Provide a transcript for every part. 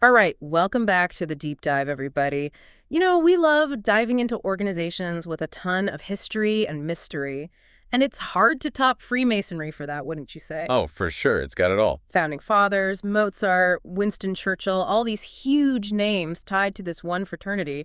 All right, welcome back to the deep dive, everybody. We love diving into organizations with a ton of history and mystery, and it's hard to top Freemasonry for that, wouldn't you say? Oh, for sure. It's got it all. Founding fathers, Mozart, Winston Churchill, all these huge names tied to this one fraternity.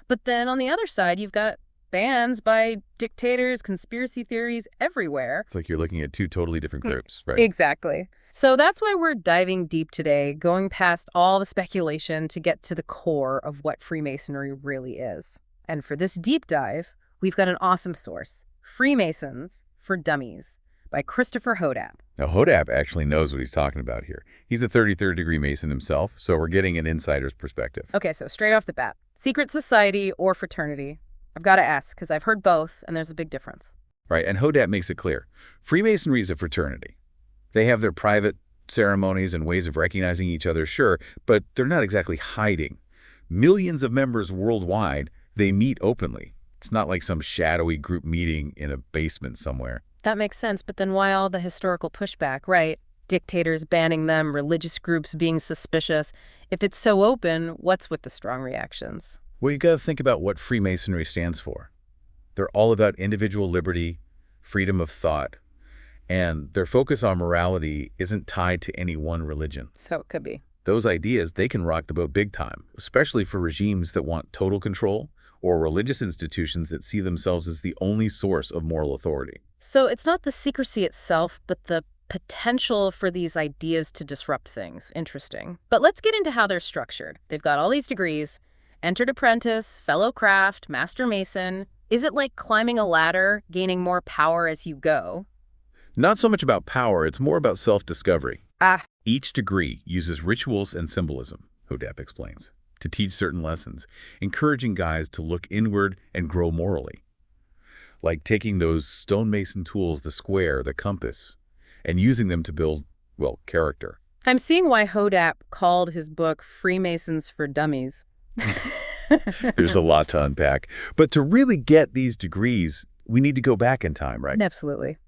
But then on the other side, you've got bans by dictators, conspiracy theories everywhere. It's like you're looking at two totally different groups, right? Exactly. So that's why we're diving deep today, going past all the speculation to get to the core of what Freemasonry really is. And for this deep dive, we've got an awesome source, Freemasons for Dummies by Christopher Hodap. Now, Hodap actually knows what he's talking about here. He's a 33rd degree Mason himself, so we're getting an insider's perspective. Okay, so straight off the bat, secret society or fraternity? I've got to ask, because I've heard both, and there's a big difference. Right, and Hodap makes it clear. Freemasonry is a fraternity. They have their private ceremonies and ways of recognizing each other, sure, but they're not exactly hiding. Millions of members worldwide, they meet openly. It's not like some shadowy group meeting in a basement somewhere. That makes sense, but then why all the historical pushback, right? Dictators banning them, religious groups being suspicious. If it's so open, what's with the strong reactions? Well, you got to think about what Freemasonry stands for. They're all about individual liberty, freedom of thought, and their focus on morality isn't tied to any one religion. So it could be. Those ideas, they can rock the boat big time, especially for regimes that want total control or religious institutions that see themselves as the only source of moral authority. So it's not the secrecy itself, but the potential for these ideas to disrupt things. Interesting. But let's get into how they're structured. They've got all these degrees: entered apprentice, fellow craft, master mason. Is it like climbing a ladder, gaining more power as you go? Not so much about power, it's more about self-discovery. Ah, Each degree uses rituals and symbolism, Hodap explains, to teach certain lessons, encouraging guys to look inward and grow morally. Like taking those stonemason tools, the square, the compass, and using them to build, well, character. I'm seeing why Hodap called his book Freemasons for Dummies. There's a lot to unpack. But to really get these degrees, we need to go back in time, right? Absolutely.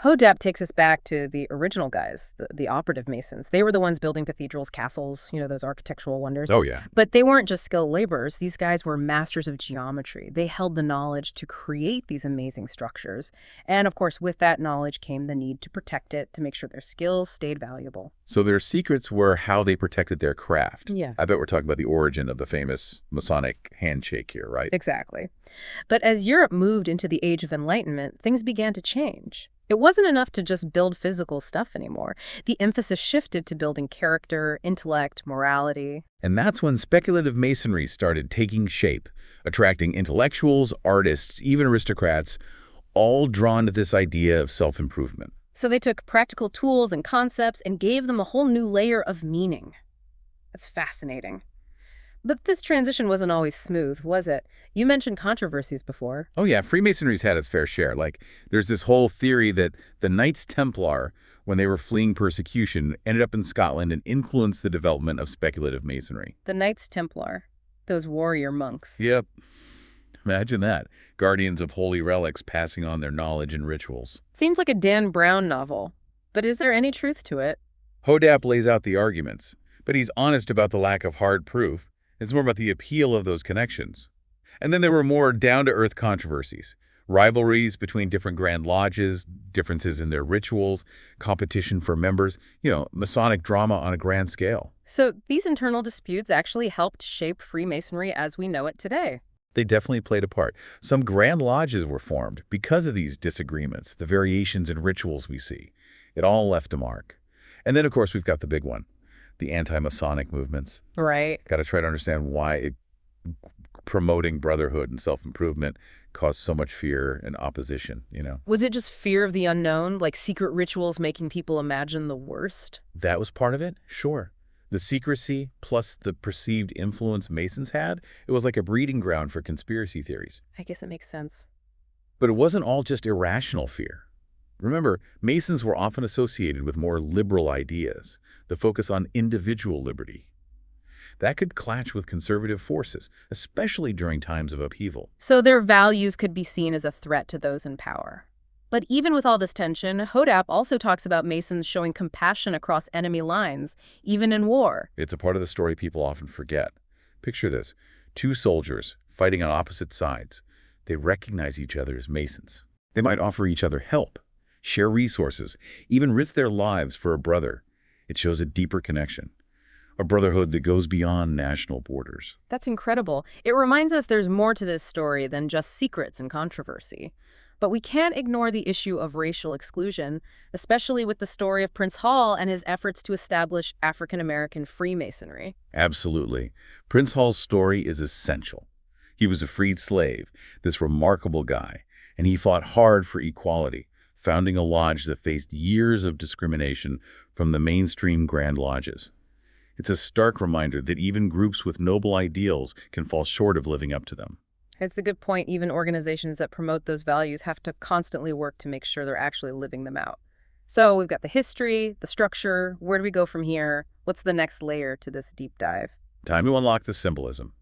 Hodap takes us back to the original guys, the operative masons. They were the ones building cathedrals, castles, those architectural wonders. Oh, yeah. But they weren't just skilled laborers. These guys were masters of geometry. They held the knowledge to create these amazing structures. And of course, with that knowledge came the need to protect it, to make sure their skills stayed valuable. So their secrets were how they protected their craft. Yeah. I bet we're talking about the origin of the famous Masonic handshake here, right? Exactly. But as Europe moved into the Age of Enlightenment, things began to change. It wasn't enough to just build physical stuff anymore. The emphasis shifted to building character, intellect, morality. And that's when speculative masonry started taking shape, attracting intellectuals, artists, even aristocrats, all drawn to this idea of self-improvement. So they took practical tools and concepts and gave them a whole new layer of meaning. That's fascinating. But this transition wasn't always smooth, was it? You mentioned controversies before. Oh yeah, Freemasonry's had its fair share. Like, there's this whole theory that the Knights Templar, when they were fleeing persecution, ended up in Scotland and influenced the development of speculative masonry. The Knights Templar, those warrior monks. Yep. Imagine that. Guardians of holy relics passing on their knowledge and rituals. Seems like a Dan Brown novel. But is there any truth to it? Hodap lays out the arguments, but he's honest about the lack of hard proof. It's more about the appeal of those connections. And then there were more down-to-earth controversies, rivalries between different Grand Lodges, differences in their rituals, competition for members, Masonic drama on a grand scale. So these internal disputes actually helped shape Freemasonry as we know it today. They definitely played a part. Some Grand Lodges were formed because of these disagreements, the variations in rituals we see. It all left a mark. And then, of course, we've got the big one, the anti-Masonic movements. Right. Got to try to understand why promoting brotherhood and self-improvement caused so much fear and opposition, Was it just fear of the unknown, like secret rituals making people imagine the worst? That was part of it, sure. The secrecy plus the perceived influence Masons had, it was like a breeding ground for conspiracy theories. I guess it makes sense. But it wasn't all just irrational fear. Remember, Masons were often associated with more liberal ideas, the focus on individual liberty. That could clash with conservative forces, especially during times of upheaval. So their values could be seen as a threat to those in power. But even with all this tension, Hodap also talks about Masons showing compassion across enemy lines, even in war. It's a part of the story people often forget. Picture this. Two soldiers fighting on opposite sides. They recognize each other as Masons. They might offer each other help, share resources, even risk their lives for a brother. It shows a deeper connection, a brotherhood that goes beyond national borders. That's incredible. It reminds us there's more to this story than just secrets and controversy. But we can't ignore the issue of racial exclusion, especially with the story of Prince Hall and his efforts to establish African-American Freemasonry. Absolutely. Prince Hall's story is essential. He was a freed slave, this remarkable guy, and he fought hard for equality, founding a lodge that faced years of discrimination from the mainstream Grand Lodges. It's a stark reminder that even groups with noble ideals can fall short of living up to them. It's a good point. Even organizations that promote those values have to constantly work to make sure they're actually living them out. So we've got the history, the structure. Where do we go from here? What's the next layer to this deep dive? Time to unlock the symbolism.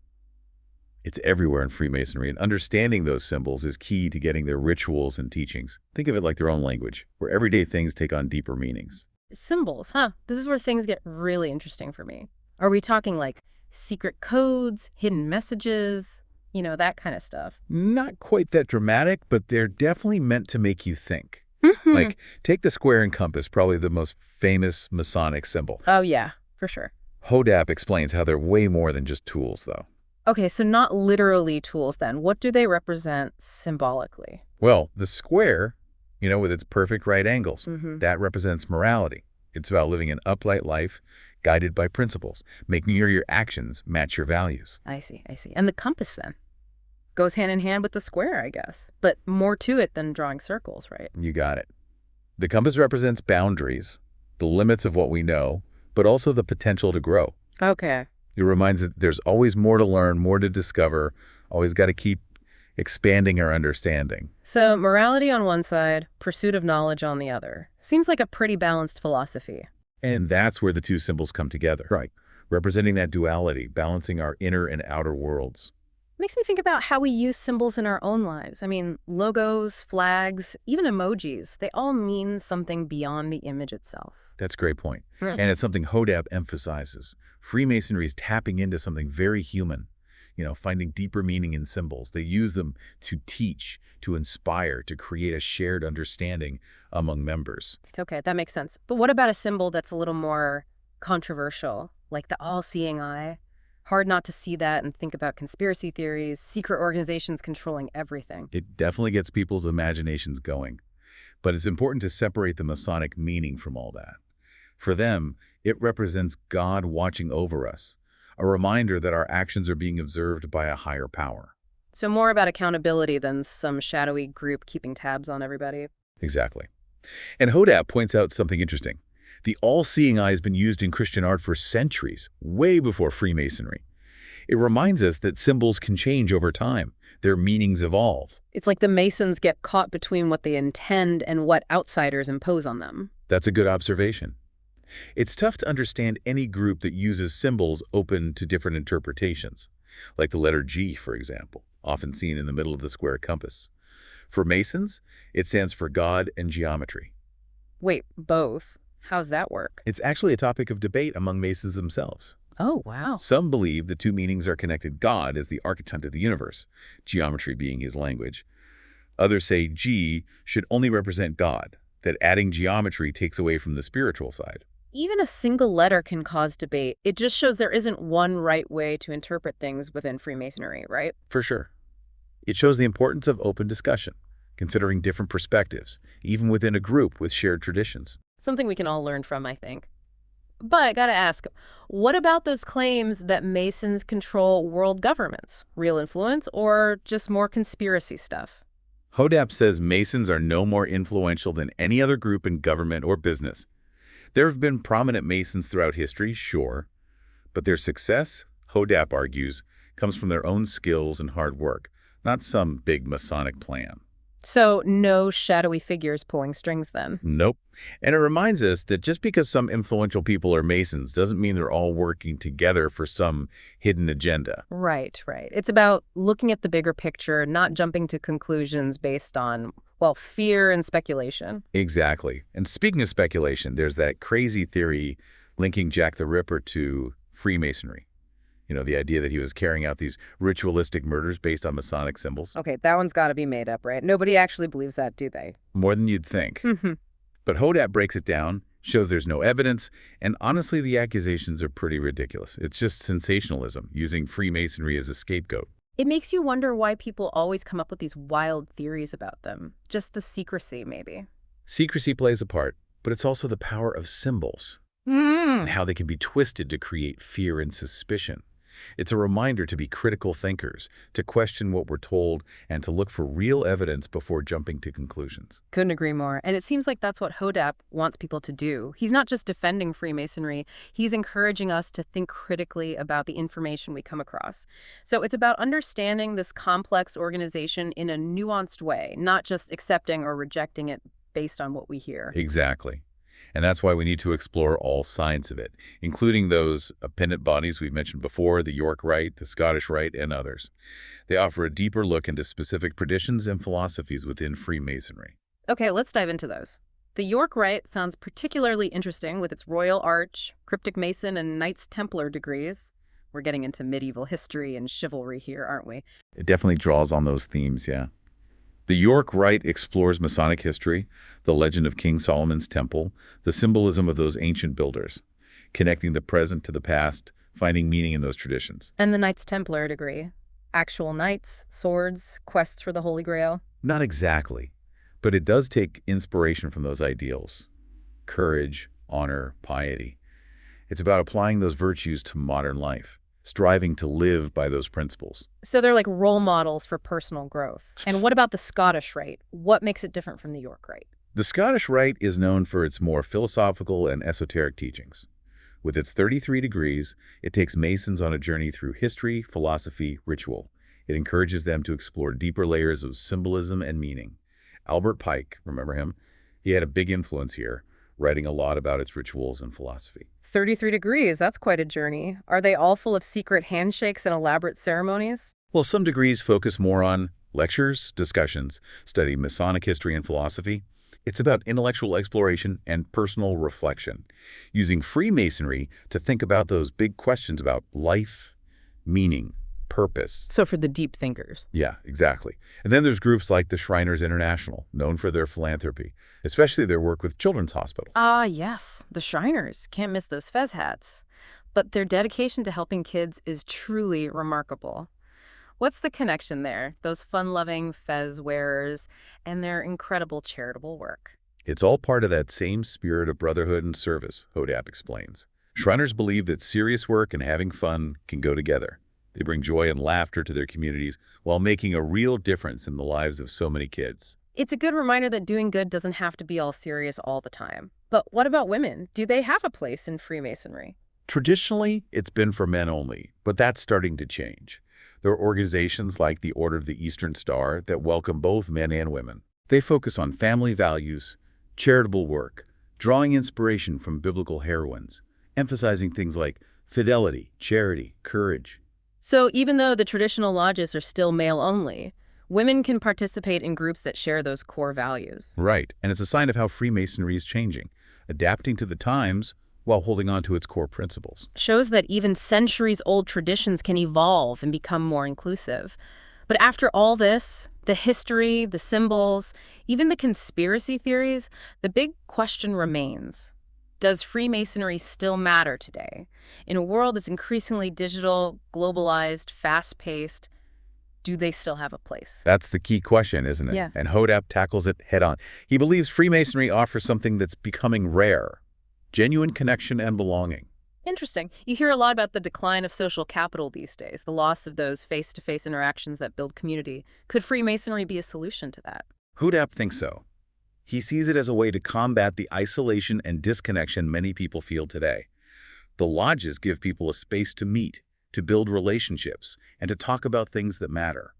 It's everywhere in Freemasonry, and understanding those symbols is key to getting their rituals and teachings. Think of it like their own language, where everyday things take on deeper meanings. Symbols, huh? This is where things get really interesting for me. Are we talking like secret codes, hidden messages, that kind of stuff? Not quite that dramatic, but they're definitely meant to make you think. Like, take the square and compass, probably the most famous Masonic symbol. Oh, yeah, for sure. Hodap explains how they're way more than just tools, though. Okay, so not literally tools then. What do they represent symbolically? Well, the square, with its perfect right angles, that represents morality. It's about living an upright life, guided by principles, making sure your actions match your values. I see. And the compass then? Goes hand in hand with the square, I guess. But more to it than drawing circles, right? You got it. The compass represents boundaries, the limits of what we know, but also the potential to grow. Okay. It reminds us that there's always more to learn, more to discover, always got to keep expanding our understanding. So morality on one side, pursuit of knowledge on the other. Seems like a pretty balanced philosophy. And that's where the two symbols come together. Right. Representing that duality, balancing our inner and outer worlds. Makes me think about how we use symbols in our own lives. I mean, logos, flags, even emojis, they all mean something beyond the image itself. That's a great point. And it's something Hodap emphasizes. Freemasonry is tapping into something very human, finding deeper meaning in symbols. They use them to teach, to inspire, to create a shared understanding among members. Okay, that makes sense. But what about a symbol that's a little more controversial, like the all-seeing eye? Hard not to see that and think about conspiracy theories, secret organizations controlling everything. It definitely gets people's imaginations going. But it's important to separate the Masonic meaning from all that. For them, it represents God watching over us, a reminder that our actions are being observed by a higher power. So more about accountability than some shadowy group keeping tabs on everybody. Exactly. And Hodap points out something interesting. The all-seeing eye has been used in Christian art for centuries, way before Freemasonry. It reminds us that symbols can change over time. Their meanings evolve. It's like the Masons get caught between what they intend and what outsiders impose on them. That's a good observation. It's tough to understand any group that uses symbols open to different interpretations, like the letter G, for example, often seen in the middle of the square compass. For Masons, it stands for God and geometry. Wait, both? How's that work? It's actually a topic of debate among Masons themselves. Oh, wow. Some believe the two meanings are connected. God is the architect of the universe, geometry being his language. Others say G should only represent God, that adding geometry takes away from the spiritual side. Even a single letter can cause debate. It just shows there isn't one right way to interpret things within Freemasonry, right? For sure. It shows the importance of open discussion, considering different perspectives, even within a group with shared traditions. Something we can all learn from, I think. But I gotta ask, what about those claims that Masons control world governments? Real influence or just more conspiracy stuff? Hodap says Masons are no more influential than any other group in government or business. There have been prominent Masons throughout history, sure, but their success, Hodap argues, comes from their own skills and hard work, not some big Masonic plan. So no shadowy figures pulling strings then? Nope. And it reminds us that just because some influential people are Masons doesn't mean they're all working together for some hidden agenda. Right. It's about looking at the bigger picture, not jumping to conclusions based on Well, fear and speculation. Exactly. And speaking of speculation, there's that crazy theory linking Jack the Ripper to Freemasonry. The idea that he was carrying out these ritualistic murders based on Masonic symbols. Okay, that one's got to be made up, right? Nobody actually believes that, do they? More than you'd think. Hmm. But Hodap breaks it down, shows there's no evidence, and honestly, the accusations are pretty ridiculous. It's just sensationalism, using Freemasonry as a scapegoat. It makes you wonder why people always come up with these wild theories about them. Just the secrecy, maybe. Secrecy plays a part, but it's also the power of symbols and how they can be twisted to create fear and suspicion. It's a reminder to be critical thinkers, to question what we're told, and to look for real evidence before jumping to conclusions. Couldn't agree more. And it seems like that's what Hodap wants people to do. He's not just defending Freemasonry, he's encouraging us to think critically about the information we come across. So it's about understanding this complex organization in a nuanced way, not just accepting or rejecting it based on what we hear. Exactly. And that's why we need to explore all sides of it, including those appendant bodies we've mentioned before, the York Rite, the Scottish Rite, and others. They offer a deeper look into specific traditions and philosophies within Freemasonry. Okay, let's dive into those. The York Rite sounds particularly interesting with its Royal Arch, Cryptic Mason, and Knights Templar degrees. We're getting into medieval history and chivalry here, aren't we? It definitely draws on those themes, yeah. The York Rite explores Masonic history, the legend of King Solomon's Temple, the symbolism of those ancient builders, connecting the present to the past, finding meaning in those traditions. And the Knights Templar degree. Actual knights, swords, quests for the Holy Grail. Not exactly, but it does take inspiration from those ideals. Courage, honor, piety. It's about applying those virtues to modern life, striving to live by those principles. So they're like role models for personal growth. And what about the Scottish Rite? What makes it different from the York Rite? The Scottish Rite is known for its more philosophical and esoteric teachings. With its 33 degrees, it takes Masons on a journey through history, philosophy, ritual. It encourages them to explore deeper layers of symbolism and meaning. Albert Pike, remember him? He had a big influence here, writing a lot about its rituals and philosophy. 33 degrees, that's quite a journey. Are they all full of secret handshakes and elaborate ceremonies? Well, some degrees focus more on lectures, discussions, study Masonic history and philosophy. It's about intellectual exploration and personal reflection, using Freemasonry to think about those big questions about life, meaning, purpose. So for the deep thinkers. Yeah, exactly. And then there's groups like the Shriners International, known for their philanthropy, especially their work with children's hospitals. Ah, yes, the Shriners. Can't miss those fez hats. But their dedication to helping kids is truly remarkable. What's the connection there? Those fun-loving fez wearers and their incredible charitable work. It's all part of that same spirit of brotherhood and service, Hodap explains. Shriners believe that serious work and having fun can go together. They bring joy and laughter to their communities while making a real difference in the lives of so many kids. It's a good reminder that doing good doesn't have to be all serious all the time. But what about women? Do they have a place in Freemasonry? Traditionally, it's been for men only, but that's starting to change. There are organizations like the Order of the Eastern Star that welcome both men and women. They focus on family values, charitable work, drawing inspiration from biblical heroines, emphasizing things like fidelity, charity, courage. So even though the traditional lodges are still male-only, women can participate in groups that share those core values. Right, and it's a sign of how Freemasonry is changing, adapting to the times while holding on to its core principles. Shows that even centuries-old traditions can evolve and become more inclusive. But after all this, the history, the symbols, even the conspiracy theories, the big question remains. Does Freemasonry still matter today? In a world that's increasingly digital, globalized, fast-paced, do they still have a place? That's the key question, isn't it? Yeah. And Hodap tackles it head-on. He believes Freemasonry offers something that's becoming rare: genuine connection and belonging. Interesting. You hear a lot about the decline of social capital these days, the loss of those face-to-face interactions that build community. Could Freemasonry be a solution to that? Hodap thinks so. He sees it as a way to combat the isolation and disconnection many people feel today. The lodges give people a space to meet, to build relationships, and to talk about things that matter: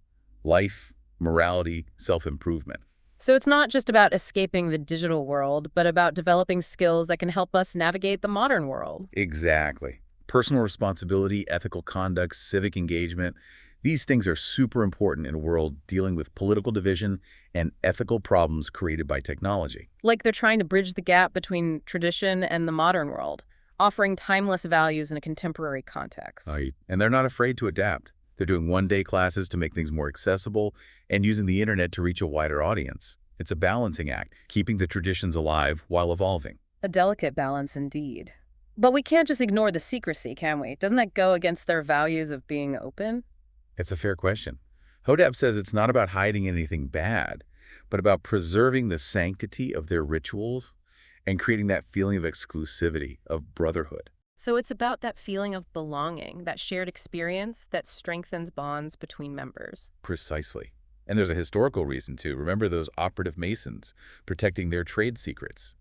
life, morality, self-improvement. So it's not just about escaping the digital world, but about developing skills that can help us navigate the modern world. Exactly. Personal responsibility, ethical conduct, civic engagement. These things are super important in a world dealing with political division and ethical problems created by technology. Like they're trying to bridge the gap between tradition and the modern world, offering timeless values in a contemporary context. Right? And they're not afraid to adapt. They're doing one-day classes to make things more accessible and using the internet to reach a wider audience. It's a balancing act, keeping the traditions alive while evolving. A delicate balance indeed. But we can't just ignore the secrecy, can we? Doesn't that go against their values of being open? It's a fair question. Hodab says it's not about hiding anything bad, but about preserving the sanctity of their rituals and creating that feeling of exclusivity, of brotherhood. So it's about that feeling of belonging, that shared experience that strengthens bonds between members. Precisely. And there's a historical reason, too. Remember those operative Masons protecting their trade secrets.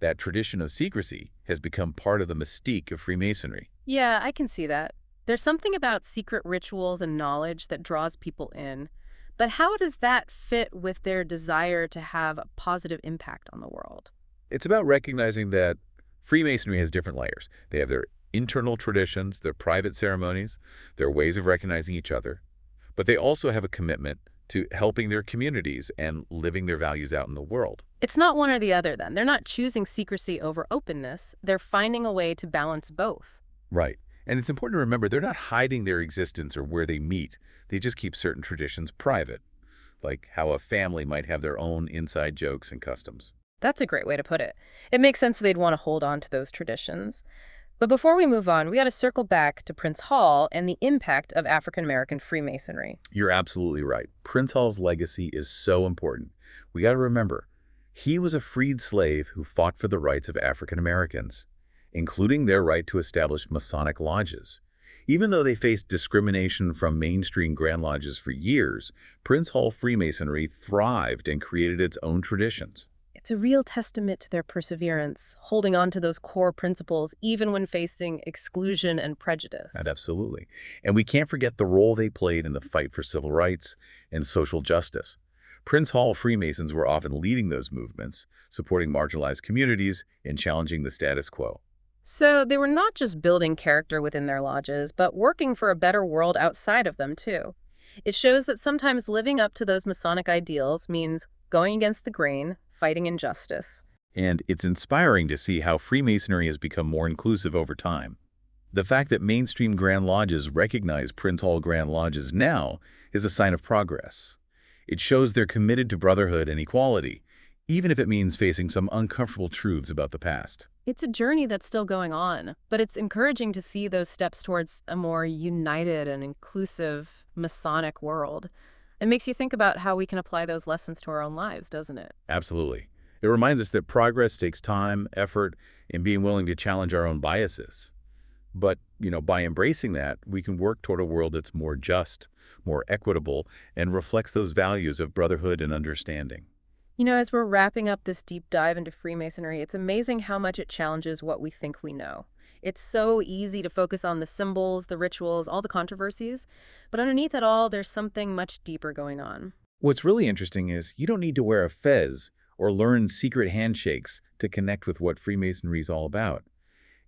That tradition of secrecy has become part of the mystique of Freemasonry. Yeah, I can see that. There's something about secret rituals and knowledge that draws people in. But how does that fit with their desire to have a positive impact on the world? It's about recognizing that Freemasonry has different layers. They have their internal traditions, their private ceremonies, their ways of recognizing each other. But they also have a commitment to helping their communities and living their values out in the world. It's not one or the other, then. They're not choosing secrecy over openness. They're finding a way to balance both. Right. And it's important to remember they're not hiding their existence or where they meet. They just keep certain traditions private, like how a family might have their own inside jokes and customs. That's a great way to put it. It makes sense they'd want to hold on to those traditions. But before we move on, we got to circle back to Prince Hall and the impact of African-American Freemasonry. You're absolutely right. Prince Hall's legacy is so important. We got to remember, he was a freed slave who fought for the rights of African Americans, including their right to establish Masonic lodges. Even though they faced discrimination from mainstream Grand Lodges for years, Prince Hall Freemasonry thrived and created its own traditions. It's a real testament to their perseverance, holding on to those core principles even when facing exclusion and prejudice. And absolutely. And we can't forget the role they played in the fight for civil rights and social justice. Prince Hall Freemasons were often leading those movements, supporting marginalized communities and challenging the status quo. So they were not just building character within their lodges, but working for a better world outside of them, too. It shows that sometimes living up to those Masonic ideals means going against the grain, fighting injustice. And it's inspiring to see how Freemasonry has become more inclusive over time. The fact that mainstream Grand Lodges recognize Prince Hall Grand Lodges now is a sign of progress. It shows they're committed to brotherhood and equality, even if it means facing some uncomfortable truths about the past. It's a journey that's still going on, but it's encouraging to see those steps towards a more united and inclusive Masonic world. It makes you think about how we can apply those lessons to our own lives, doesn't it? Absolutely. It reminds us that progress takes time, effort, and being willing to challenge our own biases. But, by embracing that, we can work toward a world that's more just, more equitable, and reflects those values of brotherhood and understanding. As we're wrapping up this deep dive into Freemasonry, it's amazing how much it challenges what we think we know. It's so easy to focus on the symbols, the rituals, all the controversies, but underneath it all, there's something much deeper going on. What's really interesting is you don't need to wear a fez or learn secret handshakes to connect with what Freemasonry is all about.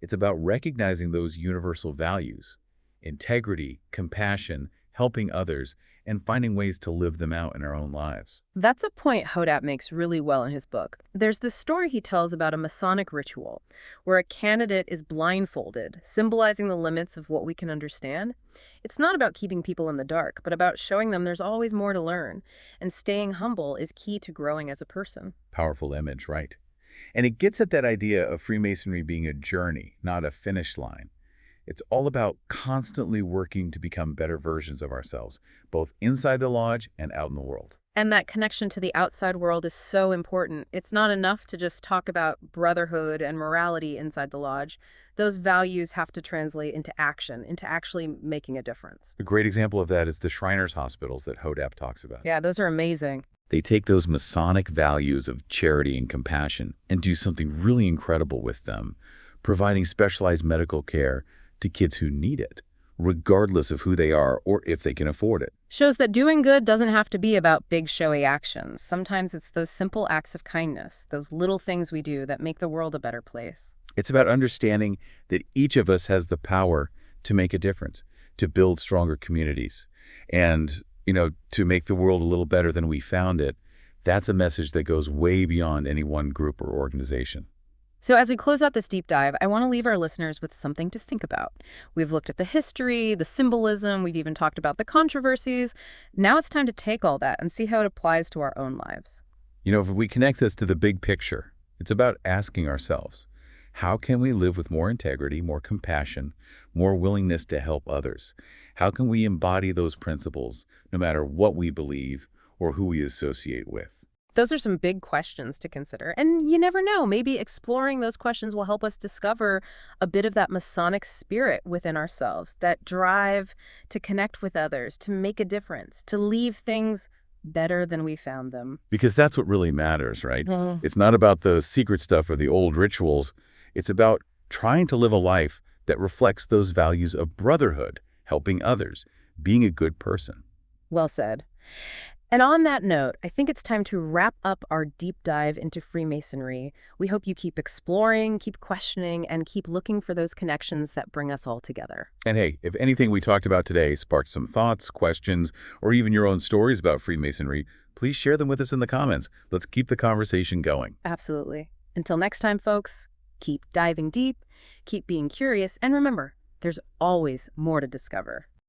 It's about recognizing those universal values: integrity, compassion, helping others, and finding ways to live them out in our own lives. That's a point Hodap makes really well in his book. There's this story he tells about a Masonic ritual where a candidate is blindfolded, symbolizing the limits of what we can understand. It's not about keeping people in the dark, but about showing them there's always more to learn, and staying humble is key to growing as a person. Powerful image, right? And it gets at that idea of Freemasonry being a journey, not a finish line. It's all about constantly working to become better versions of ourselves, both inside the lodge and out in the world. And that connection to the outside world is so important. It's not enough to just talk about brotherhood and morality inside the lodge. Those values have to translate into action, into actually making a difference. A great example of that is the Shriners Hospitals that Hodap talks about. Yeah, those are amazing. They take those Masonic values of charity and compassion and do something really incredible with them, providing specialized medical care to kids who need it, regardless of who they are or if they can afford it. Shows that doing good doesn't have to be about big, showy actions. Sometimes it's those simple acts of kindness, those little things we do that make the world a better place. It's about understanding that each of us has the power to make a difference, to build stronger communities and, to make the world a little better than we found it. That's a message that goes way beyond any one group or organization. So as we close out this deep dive, I want to leave our listeners with something to think about. We've looked at the history, the symbolism, we've even talked about the controversies. Now it's time to take all that and see how it applies to our own lives. If we connect this to the big picture, it's about asking ourselves, how can we live with more integrity, more compassion, more willingness to help others? How can we embody those principles no matter what we believe or who we associate with? Those are some big questions to consider. And you never know, maybe exploring those questions will help us discover a bit of that Masonic spirit within ourselves, that drive to connect with others, to make a difference, to leave things better than we found them. Because that's what really matters, right? Mm. It's not about the secret stuff or the old rituals. It's about trying to live a life that reflects those values of brotherhood, helping others, being a good person. Well said. And on that note, I think it's time to wrap up our deep dive into Freemasonry. We hope you keep exploring, keep questioning, and keep looking for those connections that bring us all together. And hey, if anything we talked about today sparked some thoughts, questions, or even your own stories about Freemasonry, please share them with us in the comments. Let's keep the conversation going. Absolutely. Until next time, folks, keep diving deep, keep being curious, and remember, there's always more to discover.